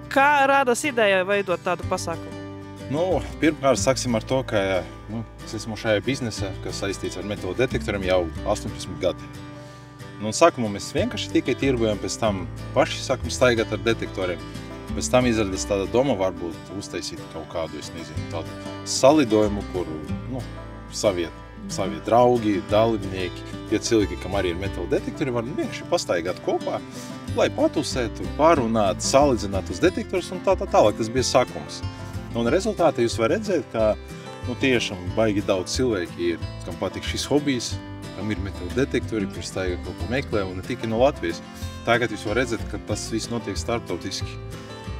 Kā rādas ideja veidot tādu pasākumu? Nu, pirmkārt, sāksim ar to, ka es esmu šajā biznesā, kas saistīts ar metāla detektoriem jau 18 gadi. Un sākumā mēs vienkārši tikai tirgojam, pēc tam paši sākam staigāt ar detektoriem. Pēc tam izrādās tāda doma varbūt uztaisīt kaut kādu, es nezinu, tādu salidojumu, kur savi draugi, dalībnieki, tie cilvēki, kam arī ir metāla detektori, var vienkārši pastaigāt kopā, lai patusētu, parunātu, salīdzinātu uz detektorus un tā tālāk. Tas bija sākums. Un rezultātā jūs varat redzēt, ka tiešām baigi daudz cilvēki ir, kam patīk šis hobijs, kam ir metāla detektori, kur staigā kaut ko meklē, un ne tikai no Latvijas. Tagad jūs varat redzēt, ka tas viss notiek starptautiski.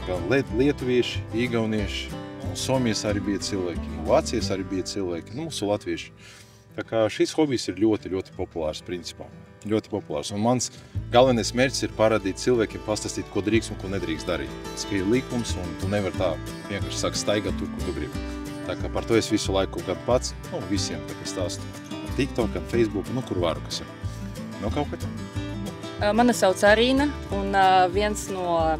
Gan lietuvieši, igaunieši, no Somijas arī bija cilvēki, no Vācijas arī bija cilvēki, mūsu latvieši. Tā kā šis hobijs ir ļoti, ļoti populārs principā. Ļoti populārs. Un mans galvenais mērķis ir parādīt cilvēkiem, pastāstīt, ko drīkst un ko nedrīkst darīt. Tas ir likums, un tu nevar tā vienkārši sākt staigāt tur, kur tu gribi. Tā kā par to es visu laiku gan pats, visiem tā kā stāstu. TikTok, Facebook, kur varu, kas ir. Kaut kā tā. Mani sauc Arīna, un viens no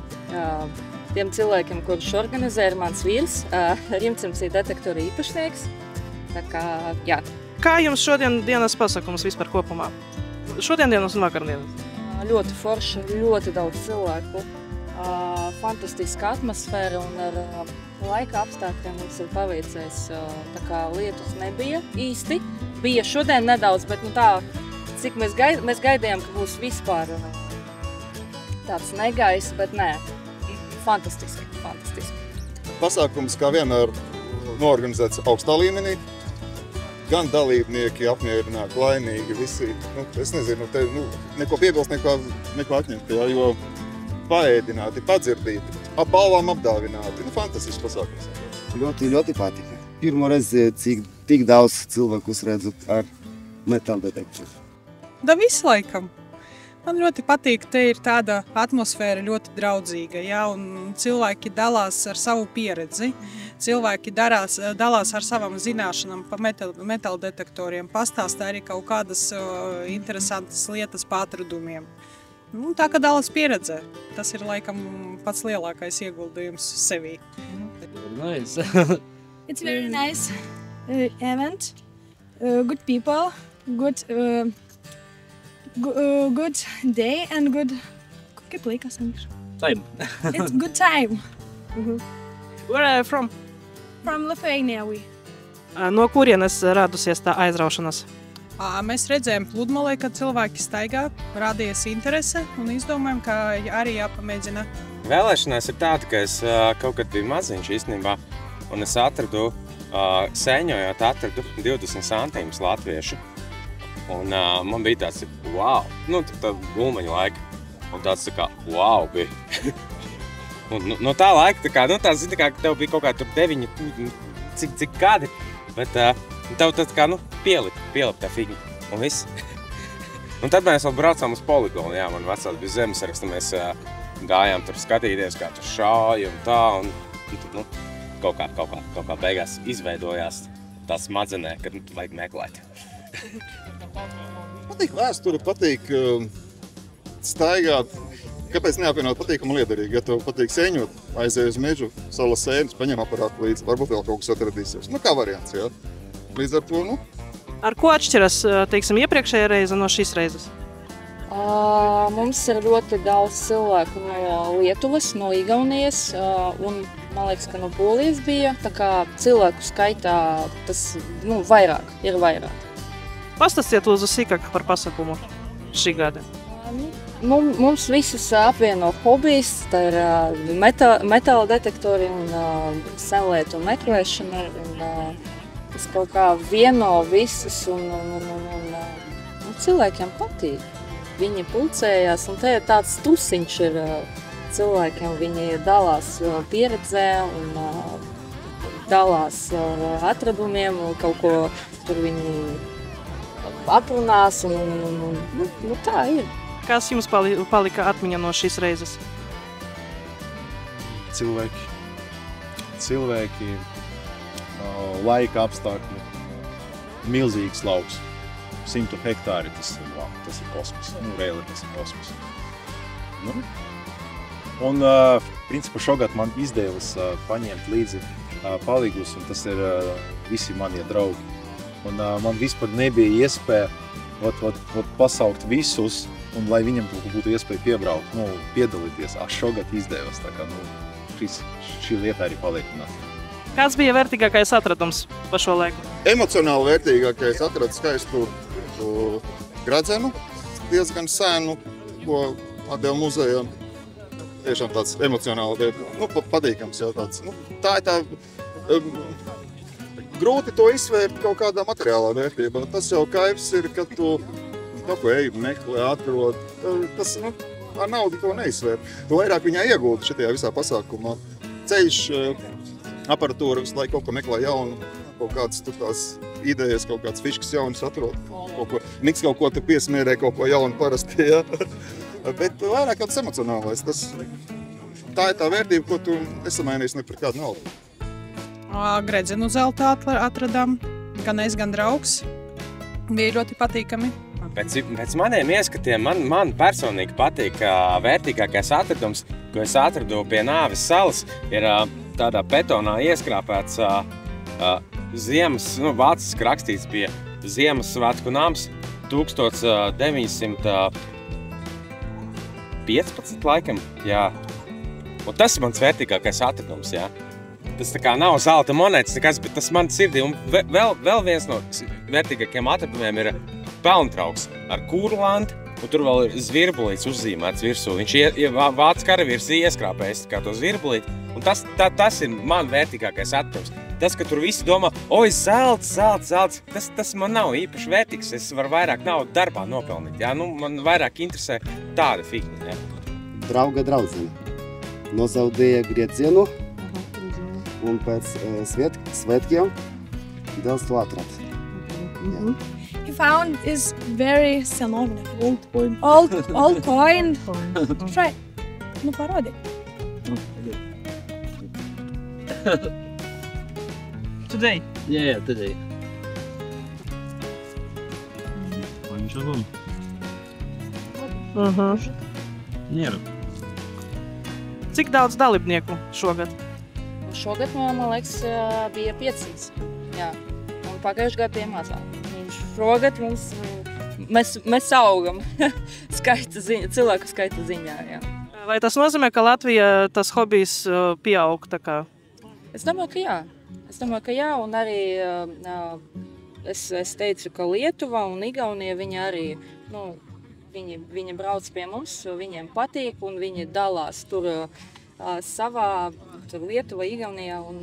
tiem cilvēkiem, kurš organizē, ir mans vīrs, Rimcimsī detektora īpašnieks. Tā kā, jā. Kā jums šodien dienas pasākums vispār kopumā? Šodien dienas un vakardienas? Ļoti forša, ļoti daudz cilvēku. Fantastiska atmosfēra un ar laika apstākļiem mums ir paveicies. Tā kā lietus nebija īsti. Bija šodien nedaudz, bet tā, cik mēs gaidījām, ka būs vispār tāds negaiss, bet nē. Fantastiski, fantastiski. Pasākums kā vienmēr noorganizēts augstā līmenī. Gan dalībnieki apmierināti, laimīgi, visi, es nezinu, te neko piebilst, neko atņemt, jo paēdināti, padzirdīti, ap balvām apdāvināti. Fantastisks pasākums. Ļoti, ļoti patika. Pirmo reizi, cik tik daudz cilvēkus redzu ar metāla detektoru. Da visu laikam. Man ļoti patīk, te ir tāda atmosfēra ļoti draudzīga, ja, un cilvēki dalās ar savu pieredzi. Cilvēki dalās ar savām zināšanām par metāla detektoriem, pastāstā arī kaut kādas interesantas lietas par atradumiem. Tā kā dalās pieredzē, tas ir laikam pats lielākais ieguldījums sevī. Nice. It's very nice event, good people, good day and good... Kaip laikas angliškai? Time. It's good time. Where are you from? From Lithuania we. No kurienes radusies tā aizraušanās? Mēs redzējām pludmalē, kad cilvēki staigā, rādījās interese un izdomājām, ka arī jāpamēģina. Vēlēšanās ir tāda, ka es kaut kad biju maziņš īstenībā, un es atradu, sēņojot atradu 20 santīmus latviešu. Un man bija tāds, wow, tā gulmaņa laika, un tāds tā kā, wow bija. Un no tā laika, ka tev bija kaut kā tur 9, cik gadi, bet tev tāds kā, pielip tā figņa, un viss. Un tad mēs vēl braucām uz poligonu, jā, man vecāki bija zemesraksta, mēs gājām tur skatīties, kā tur šāja un tā, un kaut kā beigās izveidojās tā smadzenē, kad vajag meklēt. Patīk vēsture, patīk staigāt. Kāpēc neapvienot patīkamu liederīgi? Ja tev patīk sēņot, aizēj uz mežu, salas sēnes, paņem aparātu līdzi, varbūt vēl kaut kas atradīsies. Kā variants, jā. Līdz ar to, Ar ko atšķiras, teiksim, iepriekšējā reize no šīs reizes? Mums ir ļoti daudz cilvēku no Lietuvas, no Igaunijas, un man liekas, ka no Polijas bija. Tā kā cilvēku skaitā tas, ir vairāk. Pastāstiet lūdzu sīkāk par pasākumu šī gada. Mums visus apvieno hobijs, tā ir metāla detektori un senlietu meklēšana. Tas kaut kā vieno visus un cilvēkiem patīk. Viņi pulcējās un te ir tāds tusiņš ir cilvēkiem. Viņi dalās pieredzē un dalās atradumiem un kaut ko tur viņi aprunās un tā ir. Kas jums palika atmiņā no šīs reizes? Cilvēki, laika apstākļi, milzīgs lauks, 100 hektāri, tas ir kosmos, reāli tas ir kosmos. Un, principā, šogad man izdevās paņemt līdzi palīgus, un tas ir visi manie draugi. Un man vispār nebija iespēja pasaukt visus, un lai viņam būtu iespēja piebraukt, piedalīties. Šogad izdevās, tā kā šī lieta arī paliek manā. Kāds bija vērtīgākais atradums pa šo laiku? Emocionāli vērtīgākais atradu skaistu gradzenu, diezgan sēnu, ko atdeva muzejam. Tiešām tāds emocionāli patīkams jau tāds. Tā ir tā grūti to izsvērt kaut kādā materiālā vērtībā. Tas jau kaivs ir, kad tu kaut ko ej, meklē, atrod. Tas ar naudu to neizsvērt. Tu vairāk viņā iegūti šitajā visā pasākumā. Ceļš, aparatūra, visu laiku kaut ko meklē jaunu, kaut kādas tur tās idejas, kaut kāds fiškas jaunas atrod. Niks kaut ko te piesmierē, kaut ko jaunu parasti, jā. Bet vairāk kaut tas emocionālais. Tā ir tā vērtība, ko tu nesamainīsi ne par kādu naudu. Gredzenu zelta atradām, gan es, gan draugs. Bija ļoti patīkami. Pēc maniem ieskatiem man personīgi patīk vērtīgākais atradums, ko es atradu pie Nāves salas, ir tādā betonā ieskrāpēts vāciski rakstīts bija Ziemassvētku nams 1915 laikam, jā. Un tas ir mans vērtīgākais atradums, jā. Tas tā kā nav zelta monētas nekas, bet tas man sirdī. Un vēl viens no vērtīgākiem atradumiem ir pelntrauks ar kūrlanti, un tur vēl ir zvirbulīts uzzīmēts virsū. Viņš vācu karavīrs ieskrāpējis kā to zvirbulīti, un tas ir man vērtīgākais atradums. Tas, ka tur visi domā, oi, zelts, tas man nav īpaši vērtīgs, es varu vairāk naudu darbā nopelnīt, jā, man vairāk interesē tāda figņa, jā. Drauga draudzene nozaudēja griedzienu, un pēc svētkiem dēls to atrad. You found is very senovne. Old coin. Try. Parodi. Today? Yeah, today. Nėra. Cik daudz dalībnieku šogad? Šogad, man liekas, bija 500. Jā. Un pagājušajā gadā bija mazāk. Šogad mēs augam cilvēku skaita ziņā. Jā. Vai tas nozīmē, ka Latvijā tas hobijs pieaug tā kā? Es domāju, ka jā. Un arī es teicu, ka Lietuva un Igaunija viņi arī, viņi brauc pie mums, viņiem patīk un viņi dalās tur savā Lietuva, Igaunijā un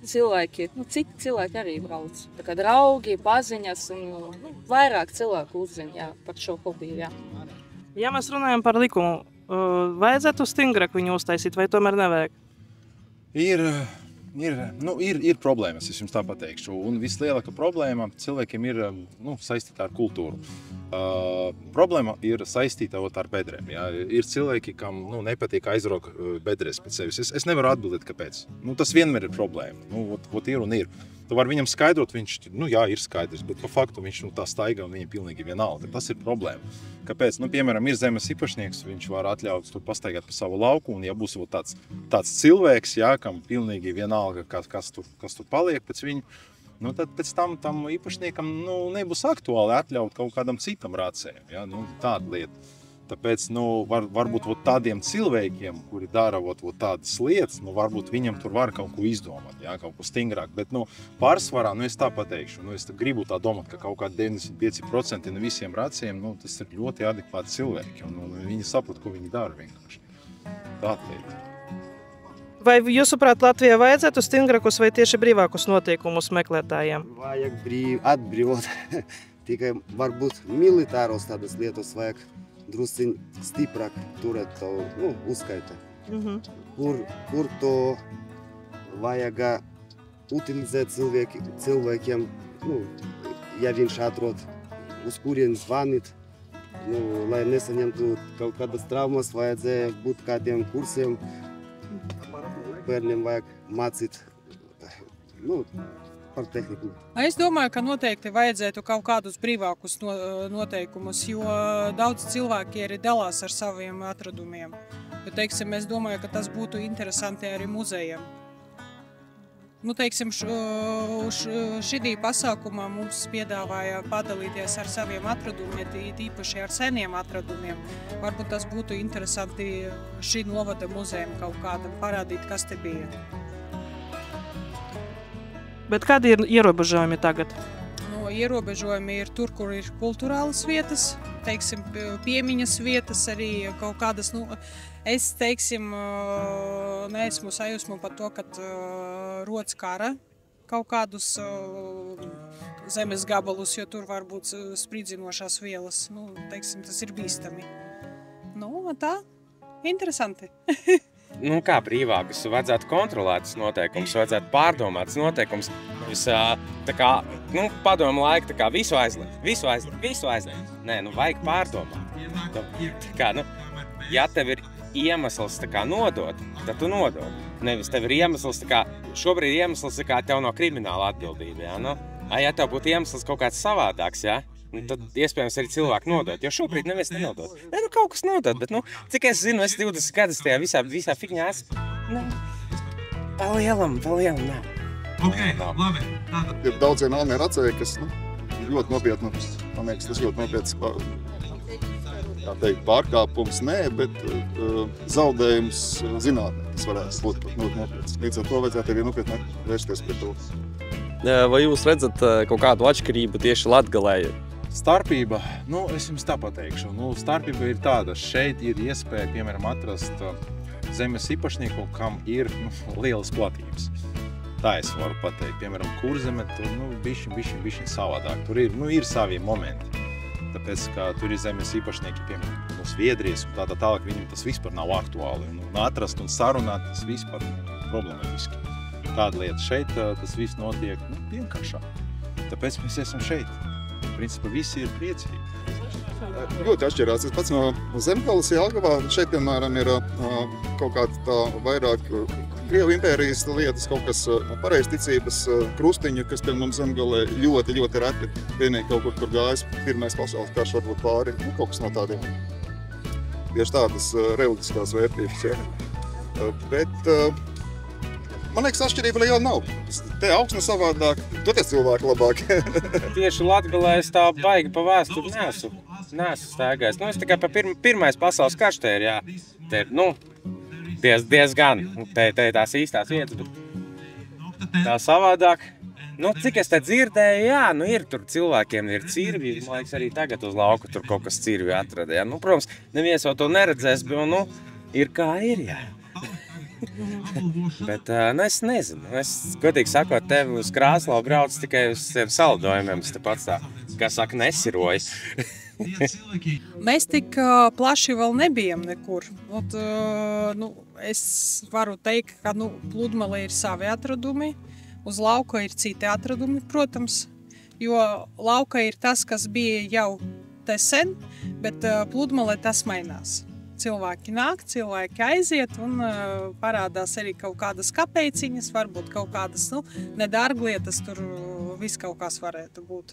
cilvēki, citi cilvēki arī brauc. Tā kā draugi, paziņas un vairāk cilvēku uzzina par šo hobiju. Jā. Ja mēs runājam par likumu, vajadzētu stingrāk viņu uztaisīt vai tomēr nevajag? Ir problēmas, es jums tā pateikšu. Un vislielākā problēma cilvēkiem ir saistīta ar kultūru. Problēma ir saistīta ar bedrēm. Jā. Ir cilvēki, kam nepatīk aizrok bedrēs pēc sevis. Es nevaru atbildēt, kāpēc. Tas vienmēr ir problēma. Ir un ir. Tu vari viņam skaidrot, viņš ir skaidrs, bet pa faktu viņš tā staigā un viņam pilnīgi vienalga. Tas ir problēma. Kāpēc? Piemēram, ir zemes īpašnieks, viņš var atļaut tur pastaigāt pa savu lauku, un ja būs tāds cilvēks, kam pilnīgi vienalga, kas tur paliek pēc viņu, tad pēc tam īpašniekam nebūs aktuāli atļaut kaut kādam citam rācējam. Ja? Tāda lieta. Tāpēc varbūt tādiem cilvēkiem, kuri dara tādas lietas, varbūt viņam tur var kaut ko izdomāt, kaut ko stingrāk. Bet pārsvarā, es tā pateikšu, es gribu tā domāt, ka kaut kādi 95% no visiem rācējiem, tas ir ļoti adekvāti cilvēki, un viņi saprot, ko viņi dara vienkārši. Tāda lieta. Vai jūsuprāt, Latvijā vajadzētu stingrākus vai tieši brīvākus notiekumus meklētājiem? Vajag atbrīvot, tikai varbūt militāros tādas lietas vajag drusciņ stiprāk turēt to uzskaitu. Kur to vajag utilizēt cilvēkiem, ja viņš atrod, uz kurien zvanīt, lai nesaņemtu kaut kādas traumas, vajadzēja būt kādiem kursiem, bērniem vajag mācīt, par tehniku. Es domāju, ka noteikti vajadzētu kaut kādus brīvākus noteikumus, jo daudz cilvēki arī dalās ar saviem atradumiem. Bet, teiksim, es domāju, ka tas būtu interesanti arī muzejiem. Nu, teiksim, šī pasākumā mums piedāvāja padalīties ar saviem atradumiem, tīpaši ar seniem atradumiem. Varbūt tas būtu interesanti šī novada muzejam kaut kādam parādīt, kas te bija. Bet kādi ir ierobežojumi tagad? No, ierobežojumi ir tur, kur ir kulturālas vietas, teiksim, piemiņas vietas, arī kaut kādas, nu, es, teiksim, neesmu sajūsmu par to, kad rodas kara kaut kādus zemes gabalus, jo tur var būt spridzinošās vielas, nu, teiksim, tas ir bīstami. Nu, tā, interesanti. Nu, kā brīvākus, vajadzētu kontrolētas noteikumus, vajadzētu pārdomātas noteikumus. Tā kā, nu, padomu laiku, tā kā visu aizliegt. Nē, nu, vajag pārdomāt. Tā kā, nu, ja tev ir iemesls tā kā nodot, tad tu nodod. Nevis tev ir iemesls, tā kā, šobrīd iemesls, tā kā tev nav krimināla atbildība, jā, nu. Ja tev būtu iemesls kaut kāds savādāks, jā, tad iespējams arī cilvēku nodot, jo šobrīd neviens nenodot. Nē, nu kaut kas nodot, bet, nu, cik es zinu, es 20 gadus tajā visā fikņā esmu. Nē, pa lielam nav. Labi. Ir daudzie nāmie racēji, kas, nu, ļoti nopietni, man liekas, tas ļoti nopietns, tā teikt, pārkāpums, nē, bet zaudējums zinātnē, tas varētu būt ļoti nopietns. Līdz ar to vajadzētu arī nopietni vērsties pret to. Vai jūs redzat kaut kādu atšķirību tieši Latgalē? Starpība, nu, es jums tā pateikšu. Nu, starpība ir tāda, šeit ir iespēja, piemēram, atrast zemes īpašnieku, kam ir lielas platības. Tā es varu pateikt. Piemēram, Kurzeme, tur bišķiņ savādāk. Tur ir savi momenti. Tāpēc, ka tur ir zemes īpašnieki, piemēram, no Zviedrijas un tāda tālāk, viņiem tas vispār nav aktuāli. Un atrast un sarunāt, tas vispār problematiski. Tāda lieta šeit, tas viss notiek vienkāršāk. Tāpēc mēs esam šeit. Principā visi ir priecīgi. Ļoti atšķirās. Es pats no Zemgales Jelgavā. Šeit, piemēram, ir kaut kāda tā vairāk Krievu impērijas lietas, kaut kas pareizticības krustiņa, kas pie mums Zemgalē ļoti reti. Vienīgi kaut kur gājis Pirmais pasaules karš varbūt pāri. Nu, kaut kas no tādiem. Tieši tādas reliģiskās vērtības. Ja. Bet man liekas, atšķirība liela nav. Te augsne savādāk, toties cilvēki labāk. Tieši Latgalē es tā baigi pa vēsturi neesmu staigājis. Nu, es tikai pa Pirmais pasaules karš te ir, jā. Te ir, nu, diezgan. Te ir tās īstās vietas, bet tā savādāk. Nu, cik es te dzirdēju, jā, nu ir tur cilvēkiem ir cirvi. Man liekas, arī tagad uz lauku tur kaut kas cirvi atrada, jā. Nu, protams, neviens jau to neredzēs, bet, nu, ir kā ir, jā. Bet es nezinu. Es, godīgi sakot, tevi uz Krāslavu brauc tikai uz tiem saldojumiem. Es te pats tā, kā saka, nesiroju. Mēs tik plaši vēl nebijam nekur. Es varu teikt, ka Pludmalē ir savi atradumi, uz lauka ir citi atradumi, protams, jo lauka ir tas, kas bija jau te sen, bet Pludmalē tas mainās. Cilvēki nāk, cilvēki aiziet un parādās arī kaut kādas kapeiciņas, varbūt kaut kādas nedārglietas, tur viss kaut kas varētu būt.